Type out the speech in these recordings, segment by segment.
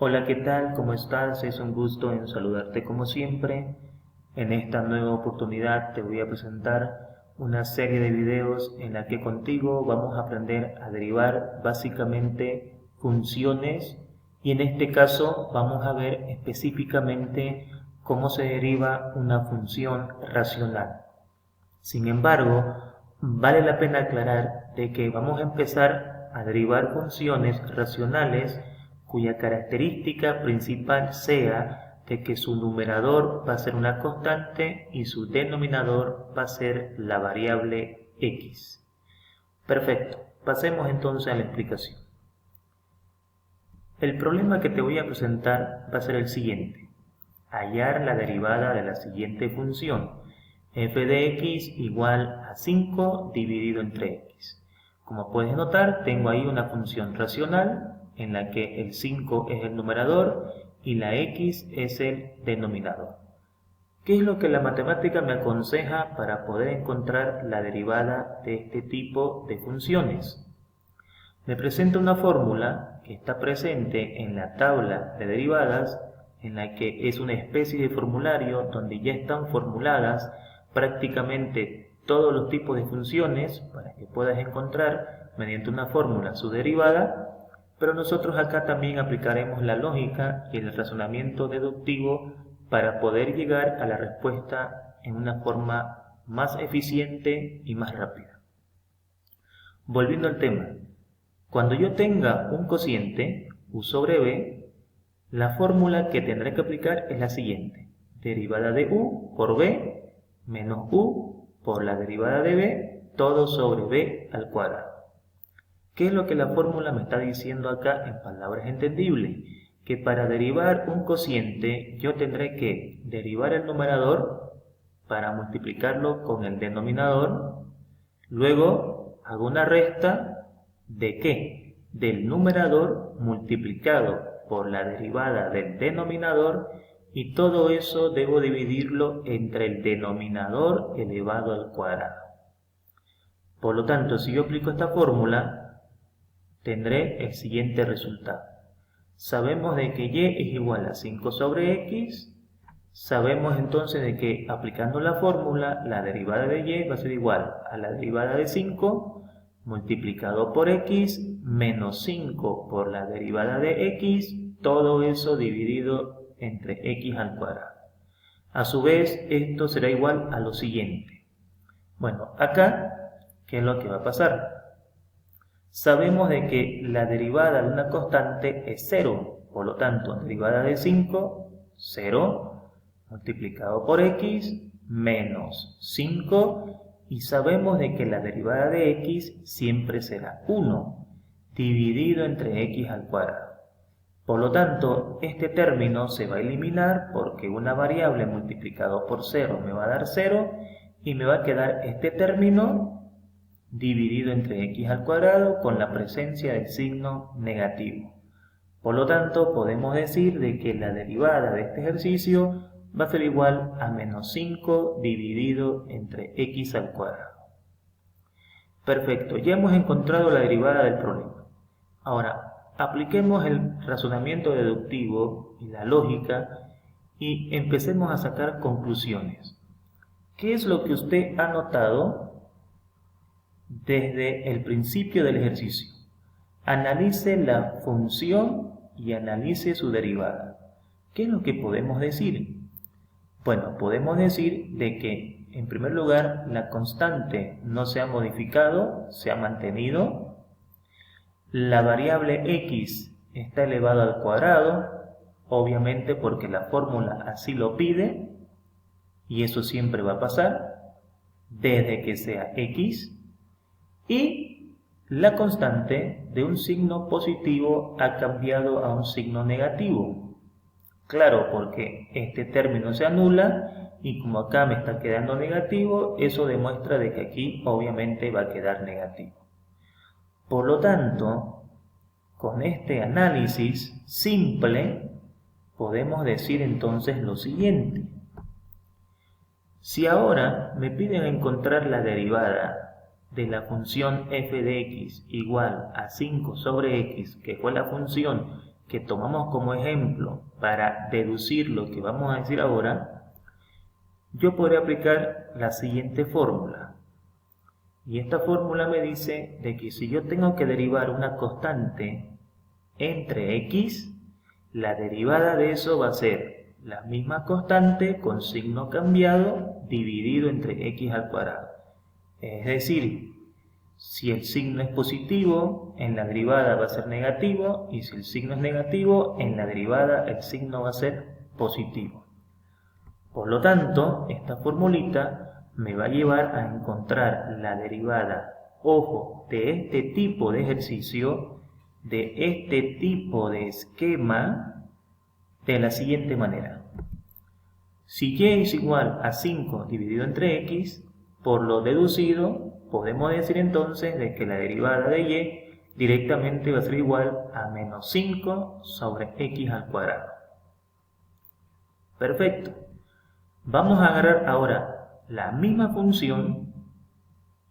Hola, ¿qué tal? ¿Cómo estás? Es un gusto en saludarte como siempre. En esta nueva oportunidad te voy a presentar una serie de videos en la que contigo vamos a aprender a derivar básicamente funciones y en este caso vamos a ver específicamente cómo se deriva una función racional. Sin embargo, vale la pena aclarar de que vamos a empezar a derivar funciones racionales cuya característica principal sea de que su numerador va a ser una constante y su denominador va a ser la variable x. Perfecto, pasemos entonces a la explicación. El problema que te voy a presentar va a ser el siguiente: hallar la derivada de la siguiente función, f de x igual a 5 dividido entre x. Como puedes notar, tengo ahí una función racional en la que el 5 es el numerador y la x es el denominador. ¿Qué es lo que la matemática me aconseja para poder encontrar la derivada de este tipo de funciones? Me presenta una fórmula que está presente en la tabla de derivadas, en la que es una especie de formulario donde ya están formuladas prácticamente todos los tipos de funciones para que puedas encontrar mediante una fórmula su derivada, pero nosotros acá también aplicaremos la lógica y el razonamiento deductivo para poder llegar a la respuesta en una forma más eficiente y más rápida. Volviendo al tema, cuando yo tenga un cociente, u sobre b, la fórmula que tendré que aplicar es la siguiente: derivada de u por b menos u por la derivada de b, todo sobre b al cuadrado. ¿Qué es lo que la fórmula me está diciendo acá en palabras entendibles? Que para derivar un cociente yo tendré que derivar el numerador para multiplicarlo con el denominador, luego hago una resta. ¿De qué? Del numerador multiplicado por la derivada del denominador, y todo eso debo dividirlo entre el denominador elevado al cuadrado. Por lo tanto, si yo aplico esta fórmula, tendré el siguiente resultado. Sabemos de que y es igual a 5 sobre x. Sabemos entonces de que aplicando la fórmula, la derivada de y va a ser igual a la derivada de 5 multiplicado por x menos 5 por la derivada de x, todo eso dividido entre x al cuadrado. A su vez, esto será igual a lo siguiente. Bueno, acá, ¿qué es lo que va a pasar? Sabemos de que la derivada de una constante es 0, por lo tanto, derivada de 5, 0, multiplicado por x menos 5, y sabemos de que la derivada de x siempre será 1, dividido entre x al cuadrado. Por lo tanto, este término se va a eliminar porque una variable multiplicado por 0 me va a dar 0, y me va a quedar este término dividido entre x al cuadrado con la presencia del signo negativo. Por lo tanto, podemos decir de que la derivada de este ejercicio va a ser igual a menos 5 dividido entre x al cuadrado. Perfecto, ya hemos encontrado la derivada del problema. Ahora, apliquemos el razonamiento deductivo y la lógica y empecemos a sacar conclusiones. ¿Qué es lo que usted ha notado desde el principio del ejercicio? Analice la función y analice su derivada. ¿Qué es lo que podemos decir? Bueno, podemos decir de que, en primer lugar, la constante no se ha modificado, se ha mantenido. La variable x está elevada al cuadrado, obviamente porque la fórmula así lo pide, y eso siempre va a pasar, desde que sea x. Y la constante de un signo positivo ha cambiado a un signo negativo. Claro, porque este término se anula y como acá me está quedando negativo, eso demuestra de que aquí obviamente va a quedar negativo. Por lo tanto, con este análisis simple, podemos decir entonces lo siguiente. Si ahora me piden encontrar la derivada de la función f de x igual a 5 sobre x, que fue la función que tomamos como ejemplo para deducir lo que vamos a decir ahora, yo podría aplicar la siguiente fórmula. Y esta fórmula me dice de que si yo tengo que derivar una constante entre x, la derivada de eso va a ser la misma constante con signo cambiado dividido entre x al cuadrado. Es decir, si el signo es positivo, en la derivada va a ser negativo, y si el signo es negativo, en la derivada el signo va a ser positivo. Por lo tanto, esta formulita me va a llevar a encontrar la derivada, ojo, de este tipo de ejercicio, de este tipo de esquema, de la siguiente manera. Si y es igual a 5 dividido entre x, por lo deducido, podemos decir entonces de que la derivada de y directamente va a ser igual a menos 5 sobre x al cuadrado. Perfecto. Vamos a agarrar ahora la misma función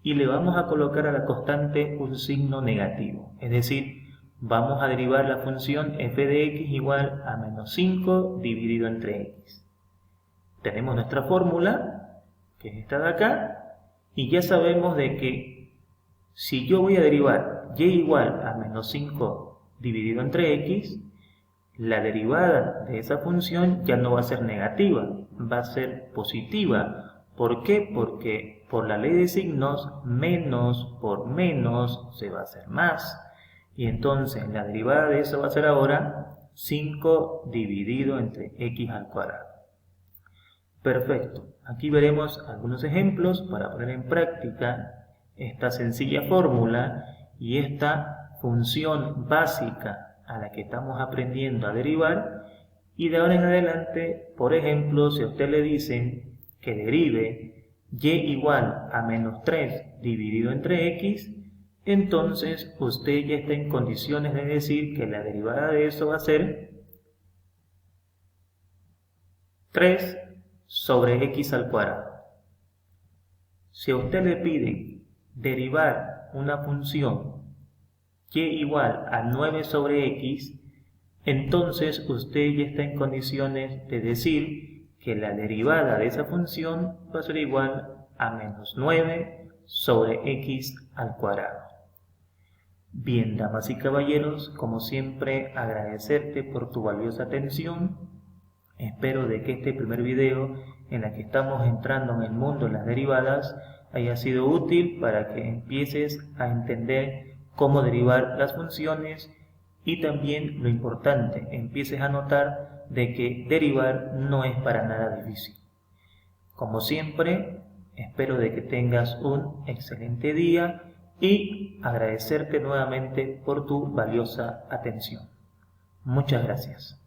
y le vamos a colocar a la constante un signo negativo. Es decir, vamos a derivar la función f de x igual a menos 5 dividido entre x. Tenemos nuestra fórmula, que es esta de acá, y ya sabemos de que si yo voy a derivar y igual a menos 5 dividido entre x, la derivada de esa función ya no va a ser negativa, va a ser positiva. ¿Por qué? Porque por la ley de signos, menos por menos se va a hacer más. Y entonces la derivada de eso va a ser ahora 5 dividido entre x al cuadrado. Perfecto. Aquí veremos algunos ejemplos para poner en práctica esta sencilla fórmula y esta función básica a la que estamos aprendiendo a derivar. Y de ahora en adelante, por ejemplo, si a usted le dicen que derive y igual a menos 3 dividido entre x, entonces usted ya está en condiciones de decir que la derivada de eso va a ser 3 sobre x al cuadrado. Si a usted le piden derivar una función y igual a 9 sobre x, entonces usted ya está en condiciones de decir que la derivada de esa función va a ser igual a menos 9 sobre x al cuadrado. Bien, damas y caballeros, como siempre agradecerte por tu valiosa atención. Espero de que este primer video en el que estamos entrando en el mundo de las derivadas haya sido útil para que empieces a entender cómo derivar las funciones y también lo importante, empieces a notar de que derivar no es para nada difícil. Como siempre, espero de que tengas un excelente día y agradecerte nuevamente por tu valiosa atención. Muchas gracias.